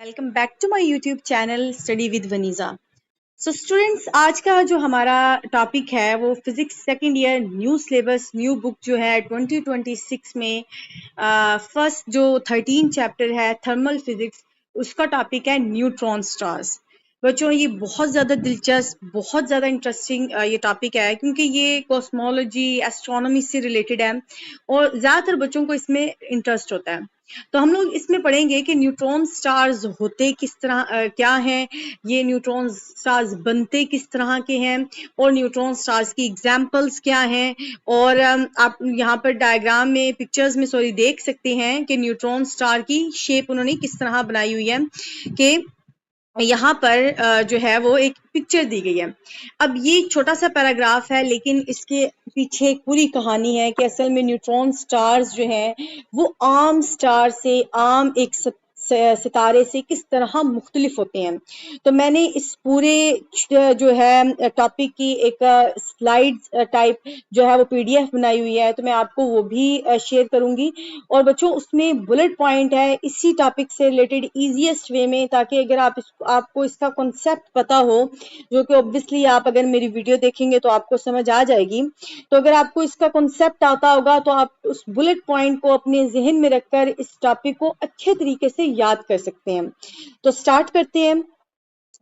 Welcome back to my YouTube channel study with Vaneeza. So students, आज का जो हमारा टॉपिक है वो physics second year new syllabus new book जो है 2026 में फर्स्ट जो 13 चैप्टर है थर्मल फिजिक्स, उसका टॉपिक है न्यूट्रॉन स्टार्स। बच्चों, ये बहुत ज़्यादा दिलचस्प, बहुत ज़्यादा इंटरेस्टिंग ये टॉपिक है क्योंकि ये कॉस्मोलॉजी एस्ट्रोनॉमी से रिलेटेड है और ज़्यादातर बच्चों को इसमें इंटरेस्ट होता है। तो हम लोग इसमें पढ़ेंगे कि न्यूट्रॉन स्टार्स होते किस तरह क्या हैं, ये न्यूट्रॉन स्टार्स बनते किस तरह के हैं और न्यूट्रॉन स्टार्स की एग्जांपल्स क्या हैं। और आप यहाँ पर डायग्राम में पिक्चर्स में देख सकते हैं कि न्यूट्रॉन स्टार की शेप उन्होंने किस तरह बनाई हुई है कि यहाँ पर जो है वो एक पिक्चर दी गई है। अब ये छोटा सा पैराग्राफ है लेकिन इसके पीछे एक पूरी कहानी है कि असल में न्यूट्रॉन स्टार्स जो हैं वो आम स्टार से, आम एक सितारे से किस तरह मुख्तलिफ होते हैं। तो मैंने इस पूरे जो है टॉपिक की एक स्लाइड टाइप जो है वो पीडीएफ बनाई हुई है, तो मैं आपको वो भी शेयर करूंगी। और बच्चों, उसमें बुलेट पॉइंट है इसी टॉपिक से रिलेटेड ईजीएस्ट वे में, ताकि अगर आपको इसका कॉन्सेप्ट पता हो, जो कि ऑब्वियसली आप अगर मेरी वीडियो देखेंगे तो आपको समझ आ जाएगी। तो अगर आपको इसका कॉन्सेप्ट आता होगा तो आप उस बुलेट पॉइंट को अपने जहन में रखकर इस टॉपिक को अच्छे तरीके से याद कर सकते हैं। तो स्टार्ट करते हैं।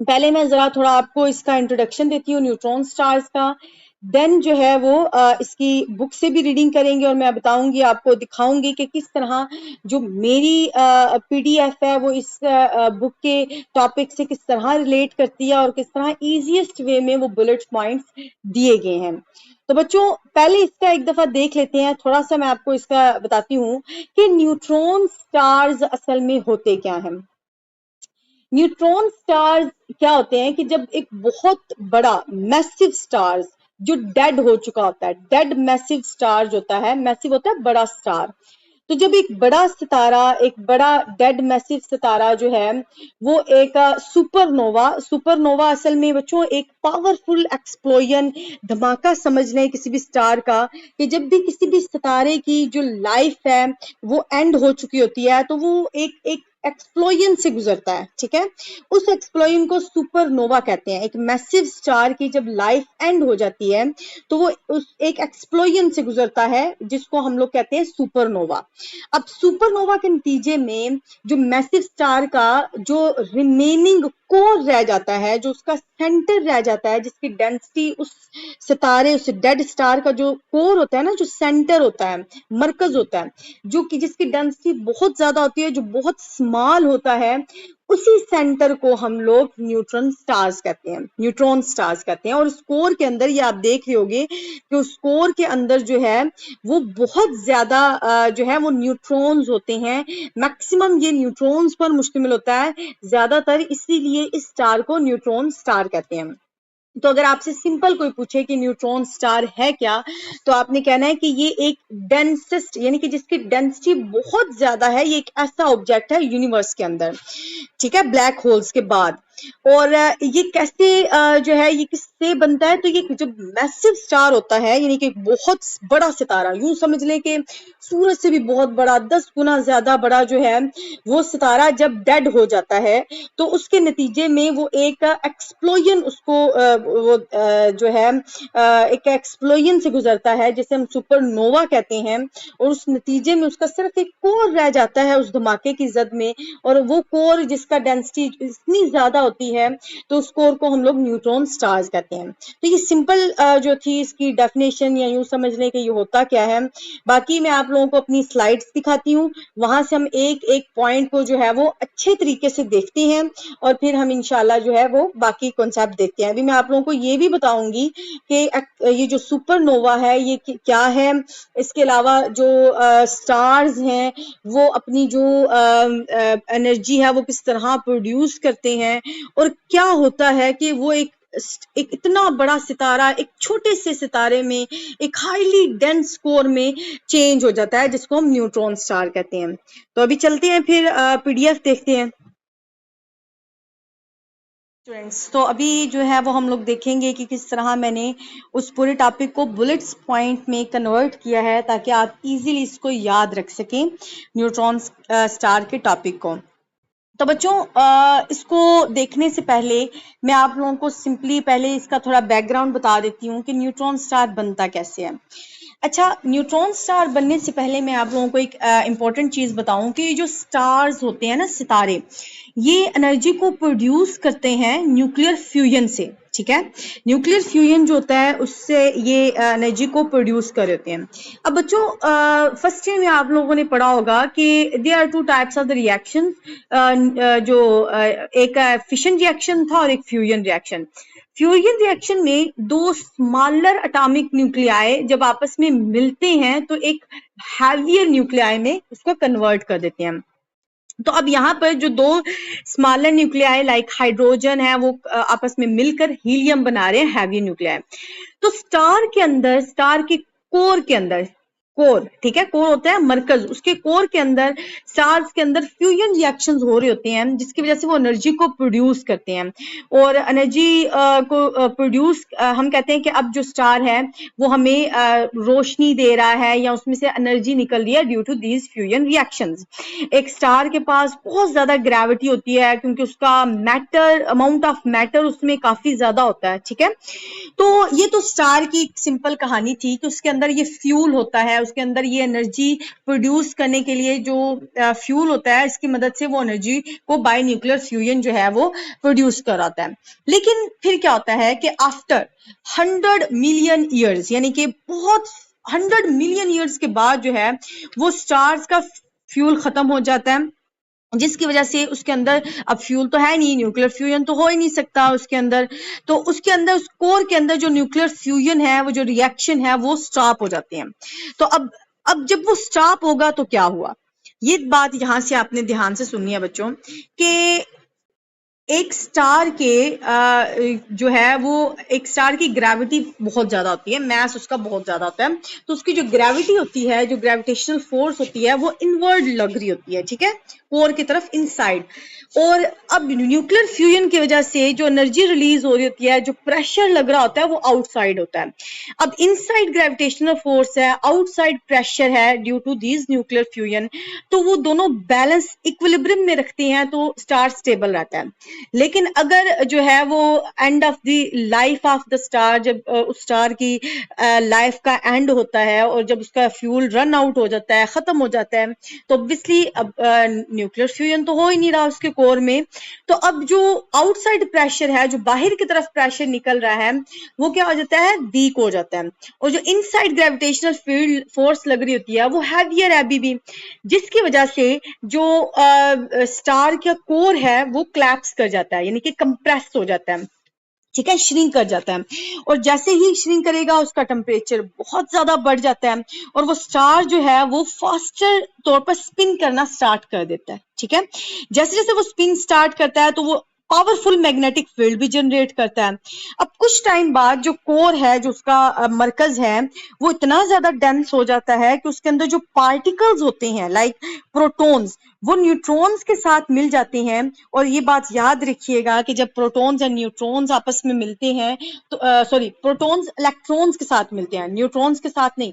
पहले मैं जरा थोड़ा आपको इसका इंट्रोडक्शन देती हूँ न्यूट्रॉन स्टार्स का, देन जो है वो इसकी बुक से भी रीडिंग करेंगे और मैं बताऊंगी, आपको दिखाऊंगी कि किस तरह जो मेरी पीडीएफ है वो इस बुक के टॉपिक से किस तरह रिलेट करती है और किस तरह इजीएस्ट वे में वो बुलेट पॉइंट्स दिए गए हैं। तो बच्चों, पहले इसका एक दफा देख लेते हैं, थोड़ा सा मैं आपको इसका बताती हूँ कि न्यूट्रॉन स्टार्स असल में होते क्या हैं। न्यूट्रॉन स्टार्स क्या होते हैं कि जब एक बहुत बड़ा मैसिव स्टार्स जो डेड हो चुका होता है, डेड मैसिव स्टार होता है, मैसिव होता है बड़ा स्टार। तो जब एक बड़ा सितारा, एक बड़ा डेड मैसिव सितारा जो है वो एक सुपरनोवा, सुपरनोवा असल में बच्चों एक पावरफुल एक्सप्लोजन, धमाका समझ लें किसी भी स्टार का, कि जब भी किसी भी सितारे की जो लाइफ है वो एंड हो चुकी होती है तो वो एक एक एक्सप्लोजन से गुजरता है। ठीक है, उस एक्सप्लोजन को सुपरनोवा कहते हैं। एक मैसिव स्टार की जब लाइफ एंड हो जाती है तो वो उस एक एक्सप्लोजन से गुजरता है जिसको हम लोग कहते हैं सुपरनोवा। अब सुपरनोवा के नतीजे में जो मैसिव स्टार का जो रिमेनिंग कोर रह जाता है, जो उसका सेंटर रह जाता है, जिसकी डेंसिटी उस सितारे, उस डेड स्टार का जो कोर होता है ना, जो सेंटर होता है, मरकज होता है, जो कि जिसकी डेंसिटी बहुत ज्यादा होती है, जो बहुत स्मॉल होता है, उसी सेंटर को हम लोग न्यूट्रॉन स्टार्स कहते हैं, न्यूट्रॉन स्टार्स कहते हैं। और उस कोर के अंदर ये आप देख रहे होंगे कि उस कोर के अंदर जो है वो बहुत ज्यादा जो है वो न्यूट्रॉन्स होते हैं। मैक्सिमम ये न्यूट्रॉन्स पर मुश्तमिल होता है ज्यादातर, इसीलिए इस स्टार को न्यूट्रॉन स्टार कहते हैं। तो अगर आपसे सिंपल कोई पूछे कि न्यूट्रॉन स्टार है क्या, तो आपने कहना है कि ये एक डेंसेस्ट, यानी कि जिसकी डेंसिटी बहुत ज्यादा है, ये एक ऐसा ऑब्जेक्ट है यूनिवर्स के अंदर। ठीक है, ब्लैक होल्स के बाद। और ये कैसे जो है ये किससे बनता है, तो ये जब मैसिव स्टार होता है, यानी कि बहुत बड़ा सितारा, यूं समझ लें कि सूरज से भी बहुत बड़ा, 10 गुना ज्यादा बड़ा जो है वो सितारा जब डेड हो जाता है तो उसके नतीजे में वो एक एक्सप्लोजन, उसको वो जो है एक एक्सप्लोजन से गुजरता है जिसे हम सुपरनोवा कहते हैं। और उस नतीजे में उसका सिर्फ एक कोर रह जाता है उस धमाके की जद में, और वो कोर जिसका डेंसिटी इतनी ज्यादा होती है तो उस कोर को हम लोग न्यूट्रॉन स्टार्स कहते हैं। तो ये सिंपल जो थी इसकी डेफिनेशन, या यूं समझ लें कि ये होता क्या है। बाकी मैं आप लोगों को अपनी स्लाइड्स दिखाती हूँ, वहां से हम एक एक पॉइंट को जो है वो अच्छे तरीके से देखते हैं और फिर हम इंशाल्लाह जो है वो बाकी कॉन्सेप्ट देखते हैं। अभी मैं आप लोगों को ये भी बताऊंगी कि ये जो सुपरनोवा है ये क्या है, इसके अलावा जो स्टार्स हैं वो अपनी जो एनर्जी है वो किस तरह प्रोड्यूस करते हैं, और क्या होता है कि वो एक इतना बड़ा सितारा एक छोटे से सितारे में एक हाईली डेंस कोर में चेंज हो जाता है, जिसको हम न्यूट्रॉन स्टार कहते हैं। तो अभी चलते हैं, फिर पीडीएफ देखते हैं स्टूडेंट्स। तो अभी जो है वो हम लोग देखेंगे कि किस तरह मैंने उस पूरे टॉपिक को बुलेट्स पॉइंट में कन्वर्ट किया है ताकि आप इजीली इसको याद रख सकें, न्यूट्रॉन स्टार के टॉपिक को। तो बच्चों इसको देखने से पहले मैं आप लोगों को सिंपली पहले इसका थोड़ा बैकग्राउंड बता देती हूँ कि न्यूट्रॉन स्टार बनता कैसे है। अच्छा, न्यूट्रॉन स्टार बनने से पहले मैं आप लोगों को एक इम्पॉर्टेंट चीज़ बताऊं कि जो स्टार्स होते हैं ना, सितारे, ये एनर्जी को प्रोड्यूस करते हैं न्यूक्लियर फ्यूजन से। ठीक है, न्यूक्लियर फ्यूजन जो होता है उससे ये एनर्जी को प्रोड्यूस कर देते हैं। अब बच्चों फर्स्ट ईयर में आप लोगों ने पढ़ा होगा कि there are two types of the reaction, जो एक फिशन रिएक्शन था और एक फ्यूजन रिएक्शन। फ्यूजन रिएक्शन में दो स्मॉलर एटॉमिक न्यूक्लियाई जब आपस में मिलते हैं तो एक हैवियर न्यूक्लियाई में उसको कन्वर्ट कर देते हैं। तो अब यहाँ पर जो दो स्मॉलर न्यूक्लियाई लाइक हाइड्रोजन है वो आपस में मिलकर हीलियम बना रहे हैं, हैवी न्यूक्लियाई। तो स्टार के अंदर, स्टार के कोर के अंदर, कोर, ठीक है, कोर होता है मरकज, उसके कोर के अंदर स्टार्स के अंदर फ्यूजन रिएक्शंस हो रहे होते हैं जिसकी वजह से वो एनर्जी को प्रोड्यूस करते हैं। और एनर्जी को प्रोड्यूस हम कहते हैं कि अब जो स्टार है वो हमें रोशनी दे रहा है या उसमें से एनर्जी निकल रही है due to these fusion reactions. एक स्टार के पास बहुत ज्यादा ग्रेविटी होती है क्योंकि उसका मैटर, अमाउंट ऑफ मैटर उसमें काफी ज्यादा होता है। ठीक है, तो ये तो स्टार की एक सिंपल कहानी थी कि उसके अंदर ये फ्यूल होता है, उसके अंदर ये एनर्जी प्रोड्यूस करने के लिए जो फ्यूल होता है इसकी मदद से वो एनर्जी को बाय न्यूक्लियर फ्यूजन जो है वो प्रोड्यूस कराता है। लेकिन फिर क्या होता है कि आफ्टर 100 मिलियन ईयर्स, यानी कि बहुत 100 मिलियन ईयर्स के बाद जो है वो स्टार्स का फ्यूल खत्म हो जाता है, जिसकी वजह से उसके अंदर अब फ्यूल तो है नहीं, न्यूक्लियर फ्यूजन तो हो ही नहीं सकता उसके अंदर। तो उसके अंदर, उस कोर के अंदर जो न्यूक्लियर फ्यूजन है, वो जो रिएक्शन है वो स्टॉप हो जाते हैं। तो अब जब वो स्टॉप होगा तो क्या हुआ, ये बात यहां से आपने ध्यान से सुननी है बच्चों कि एक स्टार के जो है वो, एक स्टार की ग्रेविटी बहुत ज्यादा होती है, मैस उसका बहुत ज्यादा होता है, तो उसकी जो ग्रेविटी होती है, जो ग्रेविटेशनल फोर्स होती है वो इनवर्ड लग रही होती है। ठीक है, कोर की तरफ इनसाइड। और अब न्यूक्लियर फ्यूजन की वजह से जो एनर्जी रिलीज हो रही होती है, जो प्रेशर लग रहा होता है वो आउटसाइड होता है। अब इनसाइड ग्रेविटेशनल फोर्स है, आउटसाइड प्रेशर है due to these nuclear fusion, तो वो दोनों बैलेंस इक्विलिब्रियम में रखते हैं तो स्टार स्टेबल रहता है। लेकिन अगर जो है वो end of the life of the star, जब उस स्टार की लाइफ का एंड होता है और जब उसका फ्यूल रन आउट हो जाता है, खत्म हो जाता है, तो ऑब्वियसली अब न्यूक्लियर फ्यूजन तो हो ही नहीं रहा उसके कोर में। तो अब जो आउटसाइड प्रेशर है, जो बाहर की तरफ प्रेशर निकल रहा है, वो क्या हो जाता है, वीक हो जाता है। और जो इनसाइड ग्रेविटेशनल फील्ड फोर्स लग रही होती है वो हैवियर है अभी भी, जिसकी वजह से जो स्टार का कोर है वो क्लैप्स कर जाता है, यानी कि कंप्रेस हो जाता है। ठीक है, श्रिंक कर जाता है। और जैसे ही श्रिंक करेगा उसका टेम्परेचर बहुत ज्यादा बढ़ जाता है और वो स्टार जो है वो फास्टर तौर पर स्पिन करना स्टार्ट कर देता है। ठीक है, जैसे जैसे वो स्पिन स्टार्ट करता है तो वो पावरफुल मैग्नेटिक फील्ड भी जनरेट करता है। अब कुछ टाइम बाद जो कोर है, जो उसका मरकज है, वो इतना ज्यादा डेंस हो जाता है कि उसके अंदर जो पार्टिकल्स होते हैं लाइक प्रोटॉन्स, वो न्यूट्रॉन्स के साथ मिल जाते हैं। और ये बात याद रखिएगा कि जब प्रोटॉन्स और न्यूट्रॉन्स आपस में मिलते हैं तो सॉरी, प्रोटॉन्स इलेक्ट्रॉन्स के साथ मिलते हैं, न्यूट्रॉन्स के साथ नहीं।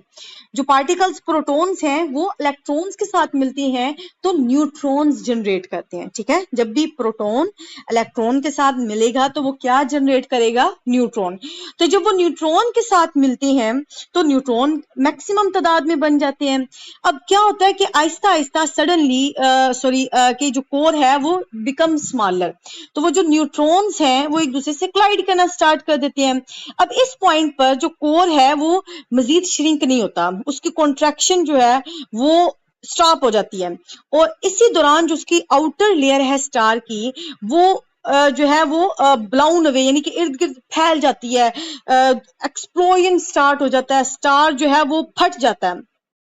जो पार्टिकल्स प्रोटॉन्स हैं वो इलेक्ट्रॉन्स के साथ मिलती हैं तो न्यूट्रॉन्स जनरेट करते हैं। ठीक है, जब भी प्रोटॉन इलेक्ट्रॉन के साथ मिलेगा तो वो क्या जनरेट करेगा, न्यूट्रॉन। तो जब वो न्यूट्रॉन के साथ मिलते हैं तो न्यूट्रॉन मैक्सिमम तादाद में बन जाते हैं। अब क्या होता है कि आहिस्ता आहिस्ता सडनली कि जो कोर है वो बिकम स्मॉलर, तो वो जो न्यूट्रॉन्स हैं वो एक दूसरे से क्लाइड करना स्टार्ट कर देते हैं। अब इस पॉइंट पर जो कोर है वो मजीद श्रिंक नहीं होता, उसकी कॉन्ट्रैक्शन जो है वो स्टॉप हो जाती है। और इसी दौरान जो उसकी आउटर लेयर है स्टार की, वो जो है वो ब्लाउन अवे, यानी कि इर्द गिर्द फैल जाती है, एक्सप्लोजन स्टार्ट हो जाता है, स्टार जो है वो फट जाता है,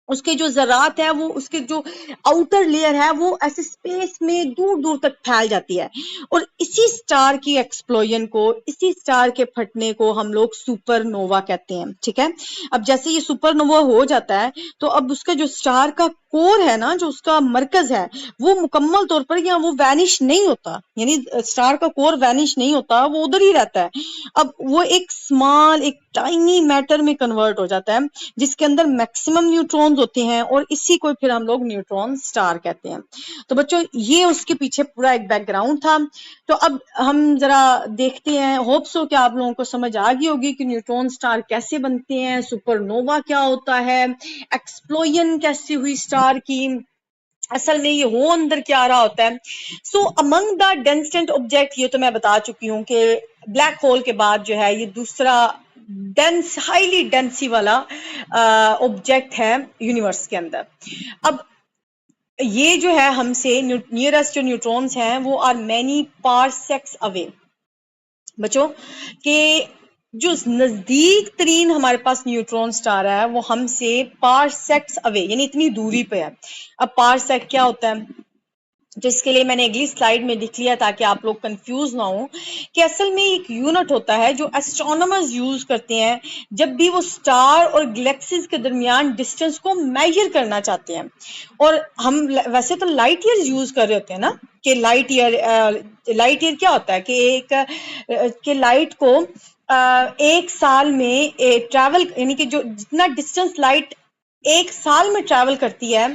उसके जो ज़रात है वो, उसके जो आउटर लेयर है वो ऐसे स्पेस में दूर दूर तक फैल जाती है। और इसी स्टार की एक्सप्लोजन को, इसी स्टार के फटने को हम लोग सुपरनोवा कहते हैं, ठीक है। अब जैसे ये सुपरनोवा हो जाता है तो अब उसका जो स्टार का कोर है ना, जो उसका मरकज है, वो मुकम्मल तौर पर या वो वैनिश नहीं होता, यानी स्टार का कोर वैनिश नहीं होता, वो उधर ही रहता है। अब वो एक स्मॉल, एक टाइनी मैटर में कन्वर्ट हो जाता है, जिसके अंदर मैक्सिमम न्यूट्रॉन्स होते हैं, और इसी को फिर हम लोग न्यूट्रॉन स्टार कहते हैं। तो बच्चों, ये उसके पीछे पूरा एक बैकग्राउंड था। तो अब हम जरा देखते हैं, होप सो कि आप लोगों को समझ आ गई होगी कि न्यूट्रॉन स्टार कैसे बनते हैं, सुपरनोवा क्या होता है, एक्सप्लोजन कैसे हुई स्टार की, असल में ये हो अंदर क्या रहा होता है। सो अमंग द डेंसेंट ऑब्जेक्ट, ये तो मैं बता चुकी हूँ कि ब्लैक होल के बाद जो है ये दूसरा डेंस, हाईली डेंसी वाला ऑब्जेक्ट है यूनिवर्स के अंदर। अब ये जो है हमसे नियरेस्ट जो न्यूट्रॉन्स हैं वो आर मैनी पारसेक्स अवे। बच्चों के जो नजदीक तरीन हमारे पास न्यूट्रॉन स्टार है वो हमसे पारसेक्स अवे, यानी इतनी दूरी पे है। अब पारसेक क्या होता है, जिसके लिए मैंने अगली स्लाइड में लिख लिया ताकि आप लोग कंफ्यूज ना हो, कि असल में एक यूनिट होता है जो एस्ट्रोनॉमर्स यूज करते हैं जब भी वो स्टार और गैलेक्सीज के दरमियान डिस्टेंस को मेजर करना चाहते हैं। और हम वैसे तो लाइट ईयर यूज कर रहे होते हैं ना, कि लाइट ईयर क्या होता है कि कि लाइट को एक साल में ट्रैवल, यानी कि जो जितना डिस्टेंस लाइट एक साल में ट्रैवल करती है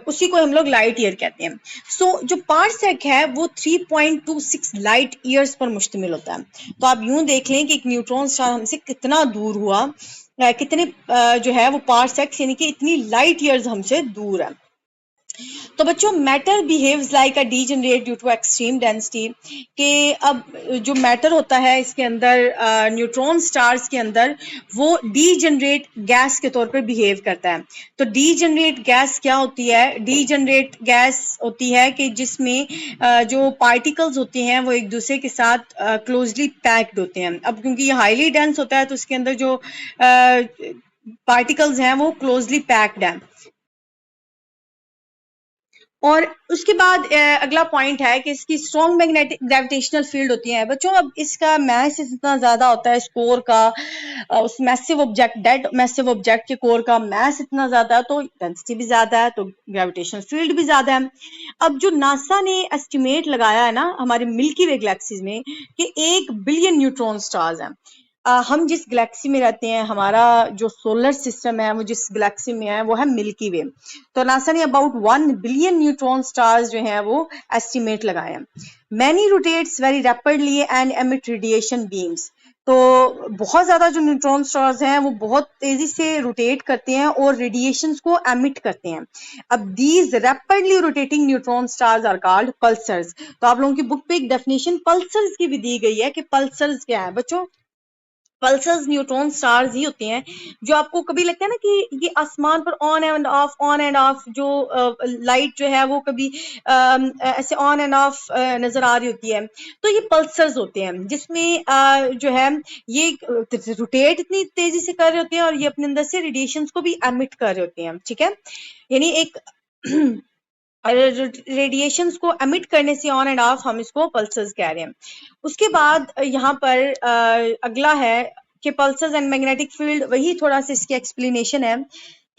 उसी को हम लोग लाइट ईयर कहते हैं। सो जो पारसेक है वो 3.26 लाइट ईयर्स पर मुश्तमिल होता है। तो आप यूं देख लें कि एक न्यूट्रॉन स्टार हमसे कितना दूर हुआ, कितने जो है वो पारसेक्स, यानी कि इतनी लाइट ईयर्स हमसे दूर है। तो बच्चों, matter behaves like a degenerate due to extreme density, कि अब जो मैटर होता है इसके अंदर न्यूट्रॉन स्टार्स के अंदर वो डीजनरेट गैस के तौर पर बिहेव करता है। तो डीजनरेट गैस क्या होती है, डीजनरेट गैस होती है कि जिसमें जो पार्टिकल्स होते हैं वो एक दूसरे के साथ क्लोजली पैक्ड होते हैं। अब क्योंकि ये हाईली डेंस होता है तो उसके अंदर जो पार्टिकल्स हैं वो क्लोजली पैक्ड हैं। और उसके बाद अगला पॉइंट है कि इसकी स्ट्रॉन्ग मैग्नेटिक ग्रेविटेशनल फील्ड होती है। बच्चों, अब इसका मैस इतना ज्यादा होता है इस कोर का, उस massive object, dead massive object के कोर का मैस इतना ज्यादा है तो डेंसिटी भी ज्यादा है, तो ग्रेविटेशनल फील्ड भी ज्यादा है। अब जो नासा ने एस्टिमेट लगाया है ना हमारे मिल्की वे गैलेक्सीज में कि 1 बिलियन न्यूट्रॉन स्टार्स हैं। हम जिस गैलेक्सी में रहते हैं, हमारा जो सोलर सिस्टम है वो जिस गैलेक्सी में है वो है मिल्की वे। तो नासा ने अबाउट 1 बिलियन न्यूट्रॉन स्टार्स जो हैं वो एस्टिमेट लगाए हैं। Many rotates very rapidly and emit radiation beams. तो बहुत ज्यादा जो न्यूट्रॉन स्टार्स हैं वो बहुत तेजी से रोटेट करते हैं और रेडिएशंस को एमिट करते हैं। अब these rapidly rotating neutron stars are called pulsars. तो आप लोगों की बुक पे एक डेफिनेशन पल्सर्स की भी दी गई है कि पल्सर्स क्या है। बच्चों, पल्सर्स न्यूट्रॉन स्टार्स ही होते हैं जो आपको कभी लगता है ना कि ये आसमान पर ऑन एंड ऑफ जो लाइट जो है वो कभी ऐसे ऑन एंड ऑफ नजर आ रही होती है। तो ये पल्सर्स होते हैं जिसमें जो है ये रोटेट इतनी तेजी से कर रहे होते हैं और ये अपने अंदर से रेडिएशंस को भी एमिट कर रहे होते हैं, ठीक है। यानी एक रेडिएशंस को एमिट करने से ऑन एंड ऑफ हम इसको पल्सर्स कह रहे हैं। उसके बाद यहाँ पर अगला है कि पल्सर्स एंड मैग्नेटिक फील्ड, वही थोड़ा सा इसकी एक्सप्लेनेशन है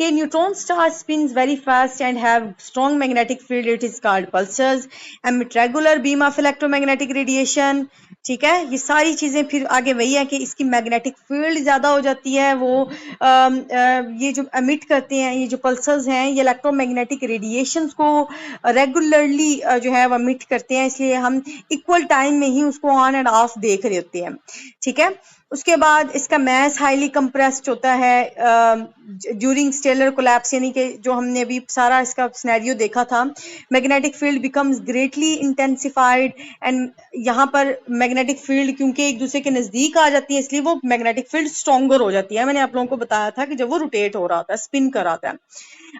कि neutron star spins very fast and have strong magnetic field, it is called pulsars, emit regular beam of electromagnetic radiation, ठीक है। ये सारी चीजें फिर आगे वही है कि इसकी मैग्नेटिक फील्ड ज्यादा हो जाती है, वो ये जो एमिट करते हैं, ये जो पल्सर्स हैं ये इलेक्ट्रोमैग्नेटिक रेडिएशंस को रेगुलरली जो है वो एमिट करते हैं, इसलिए हम इक्वल टाइम में ही उसको ऑन एंड ऑफ देख रहे होते हैं, ठीक है। उसके बाद इसका मैस हाईली कंप्रेस्ड होता है ड्यूरिंग स्टेलर कोलैप्स, यानी कि जो हमने अभी सारा इसका सिनेरियो देखा था। Magnetic field becomes greatly intensified, and यहाँ पर मैग्नेटिक फील्ड क्योंकि एक दूसरे के नजदीक आ जाती है इसलिए वो मैग्नेटिक फील्ड स्ट्रॉन्गर हो जाती है। मैंने आप लोगों को बताया था कि जब वो रोटेट हो रहा होता है, स्पिन कर रहा होता है।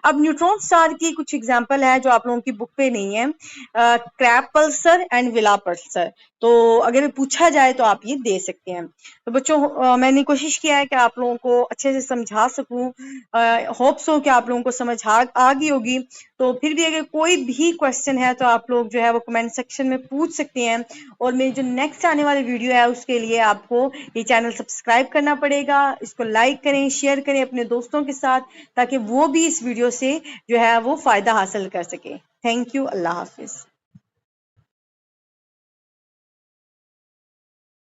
अब न्यूट्रॉन स्टार की कुछ एग्जांपल है जो आप लोगों की बुक पे नहीं है, crab Pulsar and villa Pulsar. तो अगर पूछा जाए तो आप ये दे सकते हैं। तो बच्चों मैंने कोशिश किया है कि आप लोगों को अच्छे से समझा सकूं। होप सो कि आप लोगों को समझ आ गई होगी। तो फिर भी अगर कोई भी क्वेश्चन है तो आप लोग जो है वो कमेंट सेक्शन में पूछ सकते हैं। और मेरी जो नेक्स्ट आने वाली वीडियो है उसके लिए आपको ये चैनल सब्सक्राइब करना पड़ेगा। इसको लाइक करें, शेयर करें अपने दोस्तों के साथ, ताकि वो भी इस वीडियो से जो है वो फायदा हासिल कर सके। Thank you. Allah Hafiz.